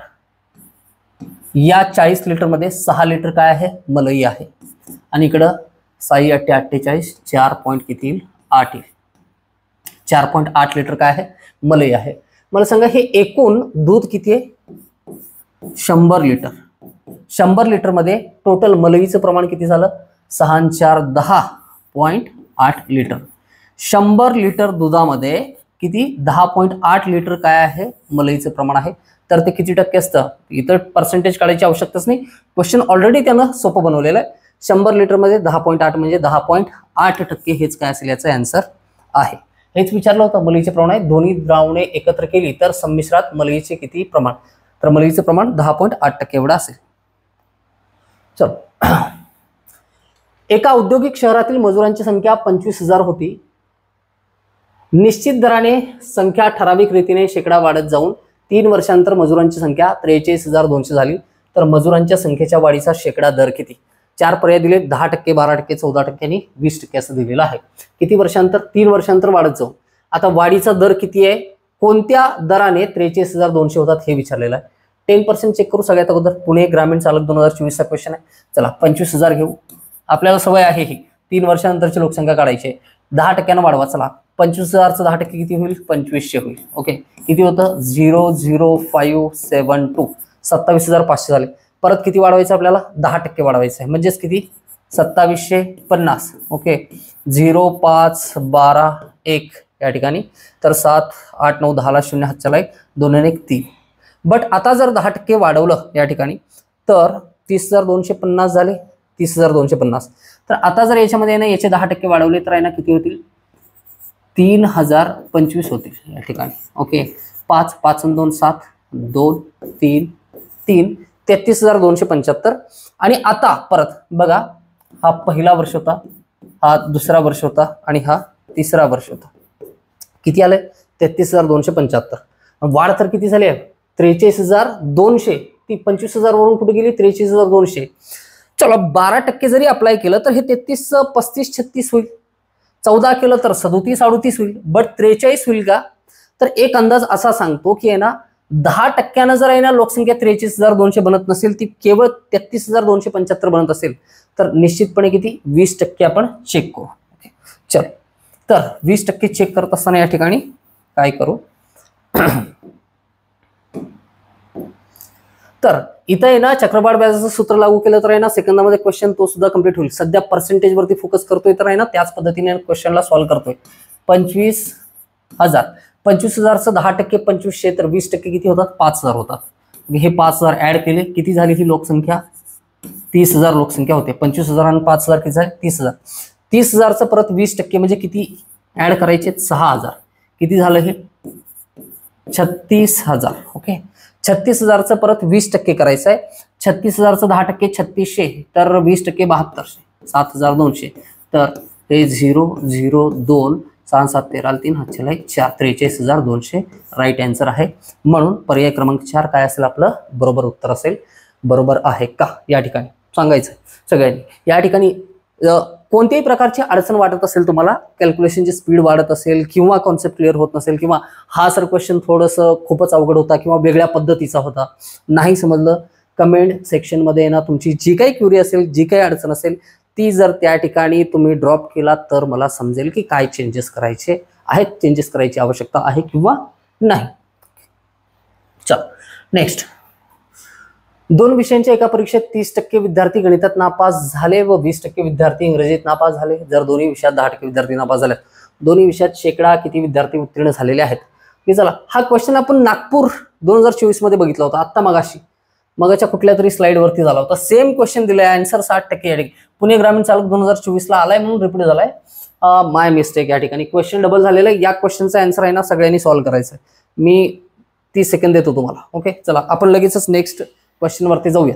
या 40 लिटर मध्ये 6 लिटर काय आहे? मलई आहे. आणि इकडं 6 8 48, 4 पॉइंट किती येईल? 8 येईल. 4.8 लिटर काय आहे? मलई आहे. मला सांगा हे एकूण दूध किती आहे? 100 लिटर. 100 लिटर मध्ये टोटल मलईचं प्रमाण किती झालं? 6 4 10.8 लिटर. 100 लिटर दुधामध्ये किती? 10.8 लिटर काय आहे? मलईचं प्रमाण आहे. तर ते किती टक्के असतं? इतर पर्सेंटेज काढायची आवश्यकताच नाही, क्वेश्चन ऑलरेडी त्यानं सोपं बनवलेलं आहे. 100 लिटर मध्ये 10.8 म्हणजे 10.8% हेच काय असेल याचं आन्सर आहे. हेच विचारलं होतं. मलईचे प्रमाण आहे, दोन्ही द्रावणे एकत्र केली तर संमिश्रात मलईचे किती प्रमाण? तर मलईचे प्रमाण 10.8% एवढं असेल. चलो, एका औद्योगिक शहरातील मजुरांची संख्या 25,000 होती. निश्चित दराने संख्या ठराविक रीतीने शेकडा वाढत जाऊन 3 वर्षांतर मजुरांची संख्या 43,200 झाली. तर मजुरांच्या संख्येच्या वाढीचा शेकडा दर किती? 4 पर्याय दिले, 10%, 12%, 14% आणि 20% असं दिलेलं आहे. किती वर्षांतर? 3 वर्षांतर वाढत जाऊन. आता वाढीचा दर किती आहे? कोणत्या दराने 43,200 होतात हे विचारलेलं आहे. 10% चेक करू सगळ्यात अगोदर. पुणे ग्रामीण चालक 2024चा क्वेश्चन आहे. चला, 25,000 घेऊ. आपल्याला सवय आहे ही 3 वर्षानंतरची लोकसंख्या काढायची. 10% वाढवा. चला, 25,000चं 10% किती होईल? 2500 होईल. ओके, किती होतं? 00572. 27,500 झाले. परत किती वाढवायचं आपल्याला? 10% वाढवायचं आहे. म्हणजेच किती? 2750. ओके, 0 5 12 1 या ठिकाणी. तर 7 8 9 10 ला 0 हात चला 1 2 1 3. बट आता जर 10% वाढवलं या ठिकाणी तर 30,250 झाले. 30,250. तर आता जर याच्यामध्ये ना याचे 10% वाढवले तर आहे ना किती होतील? 3,025 होतील या ठिकाणी. ओके, 5 5 2 7 2 3 3 33,275. आणि आता परत बघा, हा पहिला वर्ष होता, हा दुसरा वर्ष होता आणि हा तिसरा वर्ष होता. किती आलंय? 33,275. वाढ तर किती झाली? 43,200. ती 25,000 वरून कुठे गेली? 43,200. चलो, 12% जरी अप्लाय केलं तर हे 33 35 36 होईल. 14 केलं तर 37 38 होईल. बट 43 होईल का? तर एक अंदाज असा सांगतो की आहे ना 10% जर आहे ना लोकसंख्या 43,200 बनत नसेल, ती केवळ 33,275 बनत असेल तर निश्चितपणे किती? 20% आपण चेक करू. चल, तर 20% चेक करत असताना या ठिकाणी काय करू? तर इथं आहे ना चक्रवाढ व्याजाचं सूत्र लागू केलं तर आहे ना सेकंदामध्ये क्वेश्चन तो सुद्धा कंप्लीट होईल. सध्या पर्सेंटेज वरती फोकस करतोय तर आहे ना त्याच पद्धतीने क्वेश्चनला सॉल्व्ह करतोय. 25,000 25,000चं 10% 2500 तर 20% किती होतात? 5,000 होतात. हे 5,000 ऍड केले किती झाली ही लोकसंख्या? 30,000 लोकसंख्या होते. 25,000 आणि 5,000 किती झाले? 30,000. 30,000चं परत 20% म्हणजे किती ऍड करायचे? 6,000. किती झालं हे? 36,000. ओके, 36,000चं परत 20% करायचं आहे. 36,000चं 10% 3600 तर 20% 7200 7,200. तर हे 0 0 2 6 7 13 3 हात 4 43,200 राईट आन्सर आहे. म्हणून पर्याय क्रमांक 4 काय असेल आपलं बरोबर उत्तर असेल. बरोबर आहे का या ठिकाणी सांगायचं सगळ्यांनी. या ठिकाणी कोणत्याही प्रकारची अडचण वाटत असेल तुम्हाला, कॅल्क्युलेशनची स्पीड वाढत असेल किंवा कॉन्सेप्ट क्लिअर होत नसेल किंवा हा सर क्वेश्चन थोडंसं खूपच अवघड होता किंवा वेगळ्या पद्धतीचा होता, नाही समजलं, कमेंट सेक्शनमध्ये ना तुमची जी काही क्युरी असेल, जी काही अडचण असेल ती जर त्या ठिकाणी तुम्ही ड्रॉप केला तर मला समजेल की काय चेंजेस करायचे आहेत, चेंजेस करायची आवश्यकता आहे किंवा नाही. चल नेक्स्ट. 2 विषयांच्या एका परीक्षेत 30% विद्यार्थी गणितात नापास झाले व 20% विद्यार्थी इंग्रजीत नापास झाले. जर दोन्ही विषयात 10% विद्यार्थी नापास झाले, दोन्ही विषयात शेकडा किती विद्यार्थी उत्तीर्ण झालेले आहेत? की चला हा क्वेश्चन आपण नागपूर 2024 मध्ये बघितला होता. आता मगाच्या कुठल्या तरी स्लाइड वरती झाला होता. सेम क्वेश्चन दिलाय, आन्सर 60% पुणे ग्रामीण चालक 2024 ला आलाय म्हणून रिपीट झालाय. माय मिस्टेक या ठिकाणी क्वेश्चन डबल झालेला आहे. या क्वेश्चनचा आन्सर आहे ना सगळ्यांनी सॉल्व्ह करायचा आहे. मी 30 सेकंद देतो तुम्हाला. ओके चला आपण लगेचच नेक्स्ट क्वेश्चन वरती जाऊया.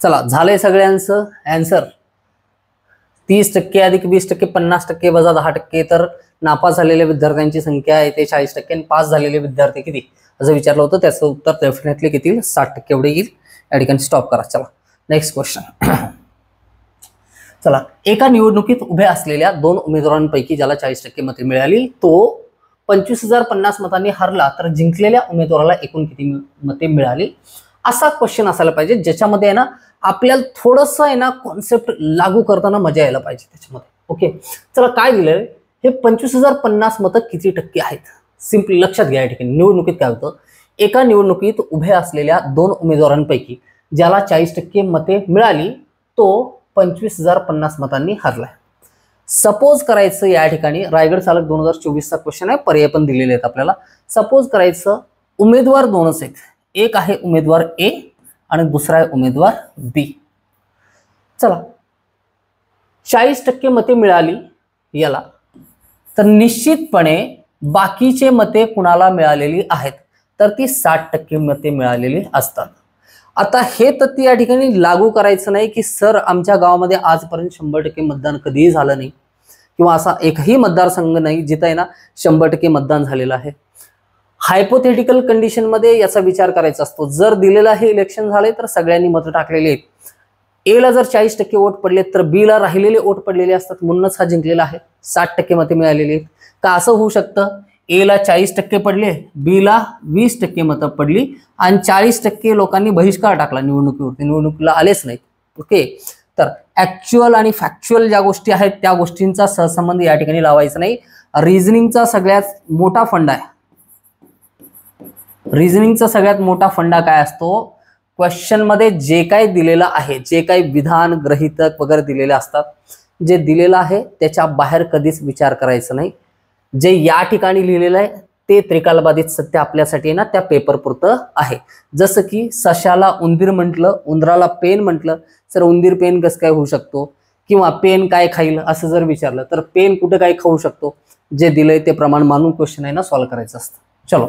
चला झालंय सगळ्यांचं आन्सर. 30% अधिक 20% 50% वजा 10% तर नापास झालेल्या विद्यार्थ्यांची संख्या आहे ते 40% आणि पास झालेले विद्यार्थी किती असं विचारलं होतं. त्याचं उत्तर डेफिनेटली किती येईल? 60% एवढे येईल. या ठिकाणी स्टॉप करा. चला नेक्स्ट क्वेश्चन. चला एका निवडणुकीत उभ्या असलेल्या 2 उमेदवारांपैकी ज्याला 40% मते मिळाली तो 25,050 मतांनी हरला तर जिंकलेल्या उमेदवाराला एकूण किती मते मिळाली? असा क्वेश्चन असायला पाहिजे ज्याच्यामध्ये आहे ना आपल्याला थोडंसं आहे ना कॉन्सेप्ट लागू करताना मजा यायला पाहिजे त्याच्यामध्ये. ओके चला काय दिलंय हे 25,050 मतं किती टक्के आहेत? सिम्पली लक्षात घ्या. या ठिकाणी निवडणुकीत काय होतं, एका निवडणुकीत उभ्या असलेल्या 2 उमेदवारांपैकी ज्याला 40% मते मिळाली तो 25,050 मतांनी हरलाय. सपोज करायचं या ठिकाणी रायगड चालक 2024चा क्वेश्चन आहे, पर्याय पण दिलेले आहेत आपल्याला. सपोज करायचं उमेदवार 2च आहेत. एक आहे उमेदवार ए आणि दुसरा आहे उमेदवार बी. चला 40% मते मिळाली याला, तर निश्चितपणे बाकीचे मते कुणाला मिळालेली आहेत? तर ती 60% मते मिळालेली असतात. आता हे तथ्य या ठिकाणी लागू करायचं नाही की सर आमच्या गावामध्ये आजपर्यंत 100% मतदान कधीही झालं नाही किंवा असा एकही मतदारसंघ नाही जिथं आहे ना 100% मतदान झालेलं आहे. हायपोथेटिकल कंडिशन मध्ये याचा विचार करायचा असतो. जर दिलेलं आहे इलेक्शन झाले तर सगळ्यांनी मतं टाकलेली आहेत. ए ला जर 40% वोट पडले तर बी ला राहिलेले वोट पडलेले असतात म्हणूनच हा जिंकलेला आहे. 60% मते मिळालेली आहेत. का असं होऊ शकतं ए ला 40% पडले, बी ला 20% मतं पडली आणि 40% लोकांनी बहिष्कार टाकला निवडणुकीवरती, निवडणुकीला आलेच नाहीत. ओके तर ऍक्च्युअल आणि फॅक्च्युअल ज्या गोष्टी आहेत त्या गोष्टींचा सहसंबंध या ठिकाणी लावायचा नाही. रिझनिंगचा सगळ्यात मोठा फंडा आहे. रिझनिंगचा सगळ्यात मोठा फंडा काय असतो? क्वेश्चन मध्ये जे काही दिलेलं आहे, जे काही विधान गृहीतक वगैरे दिलेले असतात, जे दिलेलं आहे त्याच्या बाहेर कधीच विचार करायचा नाही. जे या ठिकाणी लिहिलेलं आहे ते त्रिकालबाधित सत्य आपल्यासाठी ना त्या पेपर पुरतं आहे. जसं की सशाला उंदीर म्हटलं, उंदराला पेन म्हटलं, सर उंदीर पेन कसं काय होऊ शकतो? किंवा पेन काय खाईल असं जर विचारलं तर पेन कुठं काय खाऊ शकतो? जे दिलंय ते प्रमाण मानून क्वेश्चन आहे ना सॉल्व्ह करायचं असतं. चलो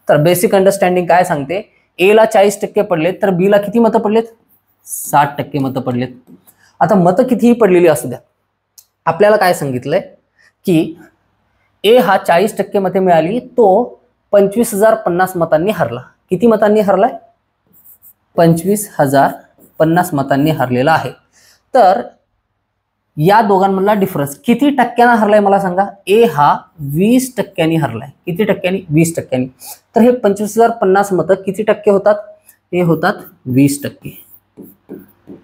तर बेसिक अंडरस्टँडिंग काय सांगते, ए ला 40% पडलेत तर बी ला किती मतं पडलेत? 60% मतं पडलेत. आता मतं कितीही पडलेली असू द्या, आपल्याला काय सांगितलंय की ए हा 40% मते मिळाली तो 25,050 मतांनी हरला. किती मतांनी हरलाय? 25,050 मतांनी हरलेला आहे. तर या दोघांमधला डिफरन्स किती टक्क्यानं हरलाय मला सांगा. ए हा 20% हरलाय. किती टक्क्यांनी? 20%. तर हे 25,050 मतं किती टक्के होतात? हे होतात 20%.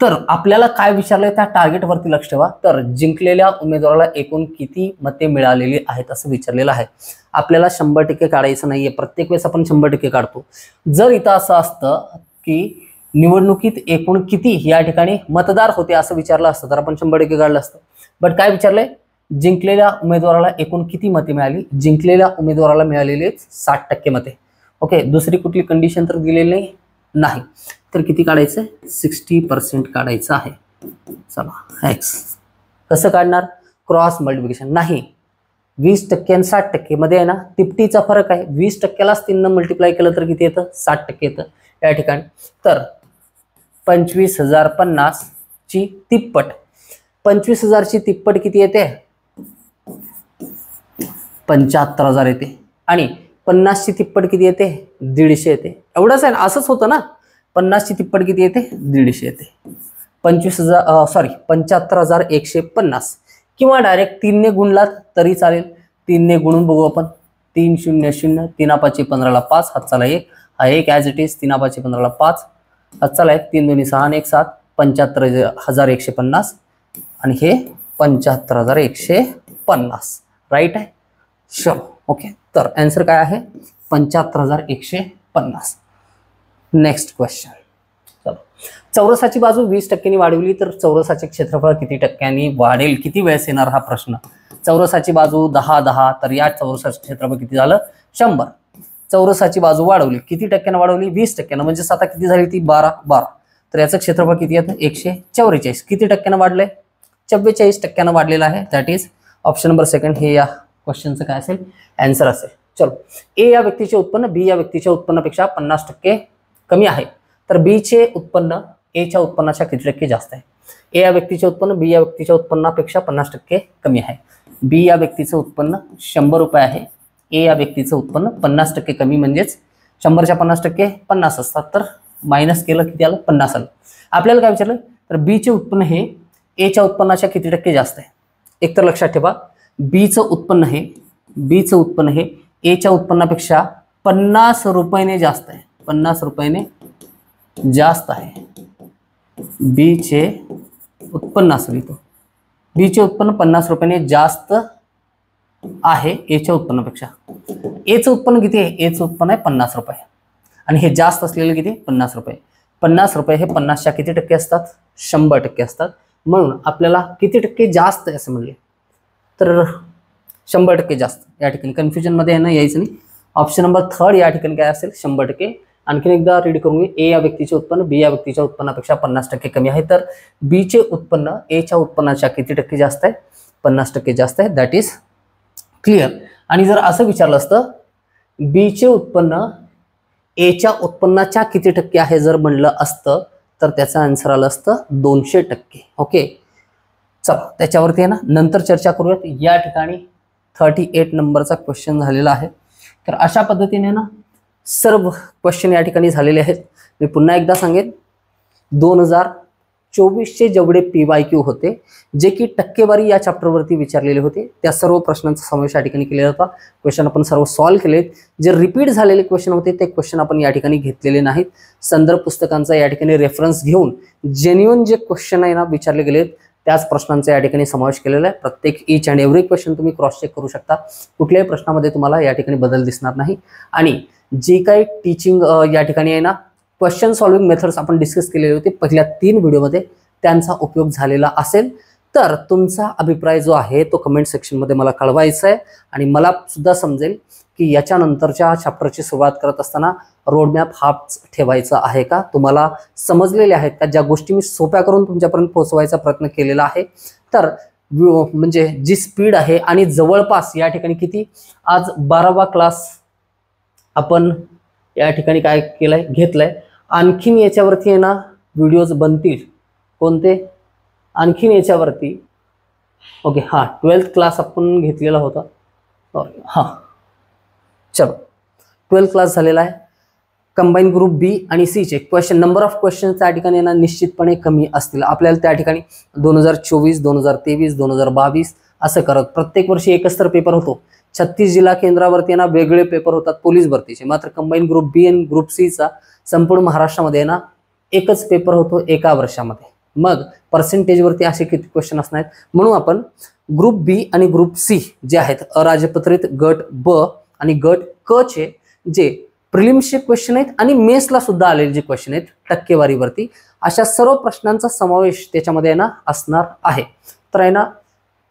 तर आपल्याला काय विचारलंय त्या टार्गेटवरती लक्ष ठेवा. तर जिंकलेल्या उमेदवाराला एकूण किती मते मिळालेली आहेत असं विचारलेलं आहे. आपल्याला 100% काढायचं नाहीये. प्रत्येक वेळेस आपण 100% काढतो. जर इथं असं असतं की निवडणुकीत एकूण किती या ठिकाणी मतदार होते असं विचारलं असतं तर आपण 100% काढलं असतं. बट काय विचारलंय? जिंकलेल्या उमेदवाराला एकूण किती मते मिळाली? जिंकलेल्या उमेदवाराला मिळालेली 60% मते. ओके, दुसरी कुठली कंडिशन तर दिलेली नाही. तर किती काढायचं? 60% काढायचं आहे. चला एक्स कसं काढणार? क्रॉस मल्टिप्लिकेशन नाही. 20% आणि 60% मध्ये आहे ना तिपटीचा फरक आहे. 20%लाच 3 मल्टिप्लाय केलं तर किती येतं? 60% येतं या ठिकाणी. तर 25,050 ची तिप्पट. 25,000 ची तिप्पट किती येते? 75,000 येते. आणि 50 ची तिप्पट किती येते? 150 येते. एवढंच आहे ना, असंच होतं ना. 50 ची तिप्पट किती येते? 150 येते. 75,150 किंवा डायरेक्ट 3 ने गुणलात तरी चालेल. 3 ने गुणून बघू आपण. 3 0 0 3 5 15 5 हातचाला 1 हा 1 ॲज इट इज 3 5 15 5 हातचाला 1 3 2 6 1 7 75,150 आणि हे 75,150 राईट आहे. चलो ओके. तर आन्सर काय आहे? 75,150. Next question. चलो, चौरसाची बाजू 20% वाढवली तर चौरसाचे क्षेत्रफळ किती टक्क्यांनी वाढेल? किती वेळेस येणार हा प्रश्न? चौरसाची बाजू 10 10 तर या चौरसाचे क्षेत्रफळ किती झालं? 100. चौरसाची बाजू वाढवली किती टक्क्यानं वाढवली? 20%. म्हणजे आता किती झाली ती? 12. तर याचं क्षेत्रफळ किती येतं? 144. किती टक्क्यानं वाढलंय? 44% वाढलेलं आहे. That is option number second हे या क्वेश्चनचं काय असेल? आन्सर असेल. चलो, ए या व्यक्तीचे उत्पन्न बी या व्यक्तीच्या उत्पन्नापेक्षा 50% कमी आहे तर बी चे उत्पन्न ए च्या उत्पन्नाच्या किती टक्के जास्त आहे? ए या व्यक्तीचे उत्पन्न बी या व्यक्तीच्या उत्पन्नापेक्षा 50% कमी आहे. बी या व्यक्तीचं उत्पन्न 100 रुपये आहे. ए या व्यक्तीचं उत्पन्न 50% कमी. म्हणजेच 100च्या 50% 50 असतात. तर मायनस केलं किती आलं? 50 आलं. आपल्याला काय विचारलं? तर बी चे उत्पन्न हे ए च्या उत्पन्नाच्या किती टक्के जास्त आहे? एक तर लक्षात ठेवा बीचं उत्पन्न हे ए च्या उत्पन्नापेक्षा 50 रुपयाने जास्त आहे. 50 रुपयाने जास्त आहे. बी चे उत्पन्न असं लिहितो. बी चे उत्पन्न 50 रुपयाने जास्त आहे ए च्या उत्पन्नापेक्षा. ए चं उत्पन्न किती आहे? ए चं उत्पन्न आहे 50 रुपये आणि हे जास्त असलेलं किती? 50 रुपये. 50 रुपये हे 50च्या किती टक्के असतात? 100% असतात. म्हणून आपल्याला किती टक्के जास्त आहे असं म्हणले तर 100% जास्त. या ठिकाणी कन्फ्युजन मध्ये आहे ना यायचं नाही. ऑप्शन नंबर 3 या ठिकाणी काय असेल? 100%. आणखीन एकदा रीड करून घे. ए या व्यक्तीचे उत्पन्न बी या व्यक्तीच्या उत्पन्नापेक्षा 50% कमी आहे तर बी चे उत्पन्न ए च्या उत्पन्नाच्या किती टक्के जास्त आहे? 50% जास्त आहे. That is clear. आणि जर असं विचारलं असतं बी चे उत्पन्न ए च्या उत्पन्नाच्या किती टक्के आहे जर म्हणलं असतं तर त्याचं आन्सर आलं असतं 200%. ओके, चला त्याच्यावरती आहे ना नंतर चर्चा करूयात. या ठिकाणी 38 नंबरचा क्वेश्चन झालेला आहे. तर अशा पद्धतीने ना सर्व क्वेश्चन या ठिकाणी झालेले आहेत. मी पुन्हा एकदा सांगेन 2024चे जेवढे PYQ होते जे की टक्केवारी या चॅप्टरवरती विचारलेले होते त्या सर्व प्रश्नांचा समावेश या ठिकाणी केलेला होता. क्वेश्चन आपण सर्व सॉल्व्ह केलेत. जे रिपीट झालेले क्वेश्चन होते ते क्वेश्चन आपण या ठिकाणी घेतलेले नाहीत. संदर्भ पुस्तकांचा या ठिकाणी रेफरन्स घेऊन जेन्युइन जे क्वेश्चन आहे ना विचारले गेलेत त्याच प्रश्नांचा या ठिकाणी समावेश केलेला आहे. प्रत्येक ईच अँड एव्हरी क्वेश्चन तुम्ही क्रॉस चेक करू शकता. कुठल्याही प्रश्नामध्ये तुम्हाला या ठिकाणी बदल दिसणार नाही. आणि जे काही टीचिंग या ठिकाणी आहे ना क्वेश्चन सॉल्विंग मेथड्स आपण डिस्कस केलेले होते पहिल्या 3 व्हिडिओमध्ये त्यांचा उपयोग झालेला असेल तर तुमचा अभिप्राय जो आहे तो कमेंट सेक्शनमध्ये मला कळवायचा आहे. आणि मला सुद्धा समजेल की याच्यानंतरच्या चॅप्टरची सुरुवात करत असताना रोडमॅप हाच ठेवायचा आहे का? तुम्हाला समजलेले आहेत का? ज्या गोष्टी मी सोप्या करून तुमच्यापर्यंत पोहोचवायचा प्रयत्न केलेला आहे. तर म्हणजे जी स्पीड आहे आणि जवळपास या ठिकाणी किती आज 12वा क्लास आपण या ठिकाणी काय केलंय घेतलंय. आणखीन याच्यावरती आहे ना व्हिडिओज बनतील. कोणते? आणखीन याच्यावरती ओके हां 12th क्लास आपण घेतलेला होता. हां चलो 12th क्लास झालेला आहे. कंबाईन ग्रुप बी आणि सी चे क्वेश्चन नंबर ऑफ क्वेश्चन त्या ठिकाणी ना निश्चितपणे कमी असतील. आपल्याला त्या ठिकाणी 2024, 2023, 2022 असं करत प्रत्येक वर्षी एकच तर पेपर होतो. 36 जिल्हा केंद्रावरती ना वेगळे पेपर होतात पोलीस भरतीचे. मात्र कंबाईन ग्रुप बी आणि ग्रुप सी चा संपूर्ण महाराष्ट्रामध्ये ना एकच पेपर होतो एका वर्षामध्ये. मग पर्सेंटेजवरती असे किती क्वेश्चन असणार आहेत. म्हणून आपण ग्रुप बी आणि ग्रुप सी जे आहेत अराजपत्रित गट ब आणि गट क चे जे प्रिलिम्सचे क्वेश्चन आहेत आणि मेसला सुद्धा आलेले जे क्वेश्चन आहेत टक्केवारीवरती, अशा सर्व प्रश्नांचा समावेश त्याच्यामध्ये ना असणार आहे. तर आहे ना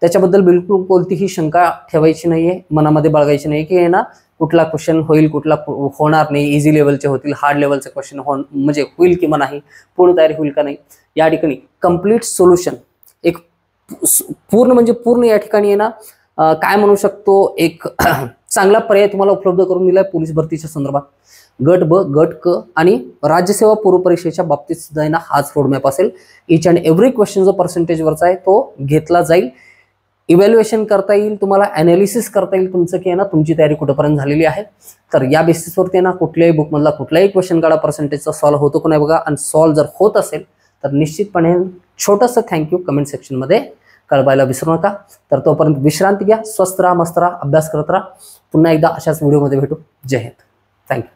त्याच्याबद्दल बिलकुल कोणतीही शंका ठेवायची नाहीये, मनामध्ये बाळगायची नाही की आहे ना कुठला क्वेश्चन होईल कुठला होणार नाही, इझी लेवलचे होतील, हार्ड लेवलचे क्वेश्चन म्हणजे होईल किंवा नाही, पूर्ण तयारी होईल का नाही. या ठिकाणी कम्प्लीट सोल्युशन एक पूर्ण म्हणजे पूर्ण या ठिकाणी आहे ना काय म्हणू शकतो एक चांगला पर्याय तुम्हाला उपलब्ध करून दिलाय पोलीस भरतीच्या संदर्भात. गट ब गट क आणि राज्यसेवा पूर्व परीक्षेच्या बाबतीत सुद्धा आहे ना हाच रोडमॅप असेल. इच अँड एव्हरी क्वेश्चन जो पर्सेंटेजवरचा आहे तो घेतला जाईल, इव्हॅल्युएशन करता येईल, तुम्हाला अनालिसिस करता येईल तुमचं की आहे ना तुमची तयारी कुठेपर्यंत झालेली आहे. तर या बेसिसवरती ना कुठल्याही बुकमधला कुठलाही क्वेश्चन काढा, पर्सेंटेजचा सॉल्व्ह होतो की नाही बघा, आणि सॉल्व्ह जर होत असेल तर निश्चितपणे छोटंसं थँक्यू कमेंट सेक्शनमध्ये कळवायला विसरू नका. तर तोपर्यंत विश्रांती घ्या, स्वस्थ राहा, मस्त राहा, अभ्यास करत राहा. पुन्हा एकदा अशाच व्हिडिओमध्ये भेटू. जय हिंद. थँक्यू.